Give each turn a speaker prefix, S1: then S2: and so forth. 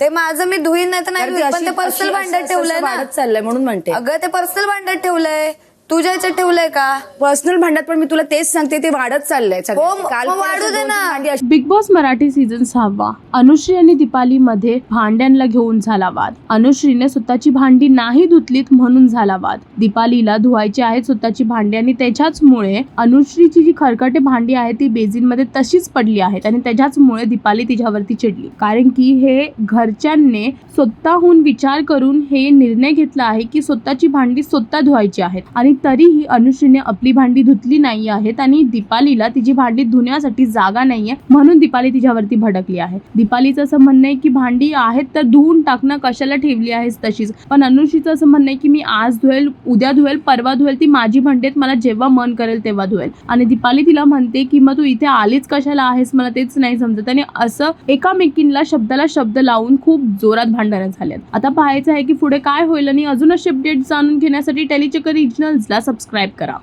S1: ते माझं मी धुईन नाही तर नाही धुईन, पण ते पर्सनल भांड्यात ठेवलंय ना.
S2: वाढत चाललंय म्हणून म्हणते.
S1: अगं ते पर्सनल भांड्यात ठेवलंय, तुझ्या याच्यात ठेवलंय का?
S2: पर्सनल भांड्यात पण मी तुला तेच सांगते, ते वाढत चाललंय
S1: हो, मग वाढू दे ना.
S3: Bigg Boss Marathi season 6 Anushree आणि दीपाली मध्ये भांड्यांना घेऊन झाला वाद. अनुश्रीने स्वतःची भांडी नाही धुतलीत म्हणून झाला वाद. दीपालीला धुवायची आहेत स्वतःची भांडी आणि त्याच्याचमुळे अनुश्रीची जी खरकटे भांडी आहे ती बेसिन मध्ये तशीच पडली आहेत आणि त्याच्याचमुळे दीपाली तिच्यावरती चिडली, कारण की हे घरच्यांनी स्वतःहून विचार करून हे निर्णय घेतला आहे की स्वतःची भांडी स्वतः धुवायची आहेत आणि तरीही अनुश्रीने आपली भांडी धुतली नाही आहेत आणि दीपालीला तिची भांडी धुण्यासाठी जागा नाहीये म्हणून दीपाली तिच्यावरती भडकली आहे. दीपालीचं असं म्हणणं आहे की भांडी आहेत तर धुवून टाकणं, कशाला ठेवली आहेस तशीच. पण अनुश्रीचं असं म्हणणं आहे की मी आज धुवेल, उद्या धुवेल, परवा धुवेल, ती माझी भांडी आहेत, मला जेव्हा मन करेल तेव्हा धुवेल. आणि दीपाली तिला म्हणते की मग तू इथे आलीच कशाला आहेस, मला तेच नाही समजत. आणि असं एकामेकींना शब्दाला शब्द लावून खूप जोरात भांडणं झाल्यात. आता पाहायचं आहे की पुढे काय होईल आणि अजून असे अपडेट जाणून घेण्यासाठी टेलीचक्कर रिजनल्सला सबस्क्राईब करा.